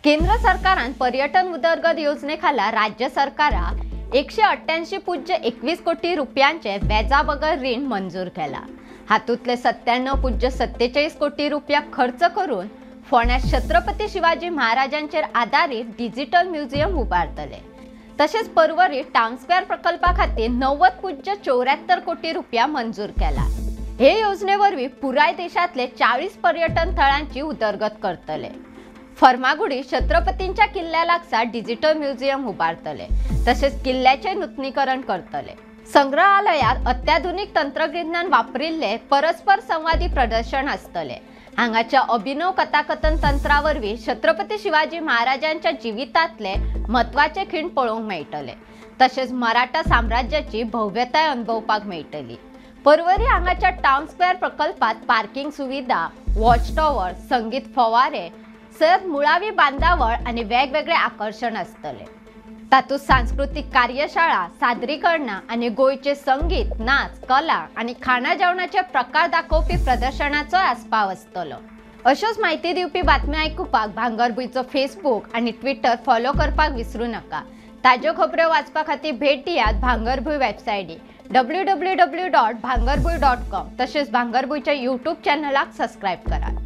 केंद्र सरकारान पर्यटन उदरगत योजनेखाला राज्य सरकारा 188.21 कोटी रुपयांचे व्याजाबगर ऋण मंजूर केला। हातूंतले 97.47 कोटी रुपया खर्च करून फोंड्यात छत्रपती शिवाजी महाराजांचेर आधारित डिजिटल म्युझियम उबारतले। तसेच परवरी टाउन स्क्वेअर प्रकल्पा खातीर 90.74 कोटी रुपया मंजूर केला। हे योजनेवरवी पुराय देशातले 40 पर्यटन थळांची उदरगत करतले। फर्मागुडी छत्रपतींच्या किल्ल्यालागसा डिजिटल म्युझियम उबारतले। तसेच किल्ल्याचे नूतनीकरण करतले। संग्रहालयात अत्याधुनिक तंत्रज्ञान वापरिल्ले परस्पर संवादी प्रदर्शन असतले। हांगाच्या अभिनव कथाकथन तंत्रावरवी छत्रपती शिवाजी महाराजांच्या जिवितातले महत्वाचे खीण पळोवंक मेळटले। तसेच मराठा साम्राज्याची भव्यताय अनुभवपाक मेळटली। परवरी हांगाच्या टाउन स्क्वेअर प्रकल्पात पार्किंग सुविधा, वॉच टॉवर, संगीत फवारे सयत मुळावी बांधावळ आणि वेगवेगळे आकर्षण असतले। तातूंत सांस्कृतिक कार्यशाळा, सादरीकरणा आणि गोयचे संगीत, नाच, कला आणि खाणा जेवणाचे प्रकार दाखोवपी प्रदर्शनाचो आस्पाव असतलो। अश्योच माहिती दिवपी बातम्यो आयकुपाक भांगरभूंयचो फेसबुक आणि ट्विटर फॉलो करपाक विसरू नका। ताज्यो खबरो वाचपा खातीर भेट दियात भांगरभूंय वेबसायटी www.bhangarbuy.com। तसेच भांगरभूंयच्या यूट्यूब चॅनलाक सबस्क्रायब करात।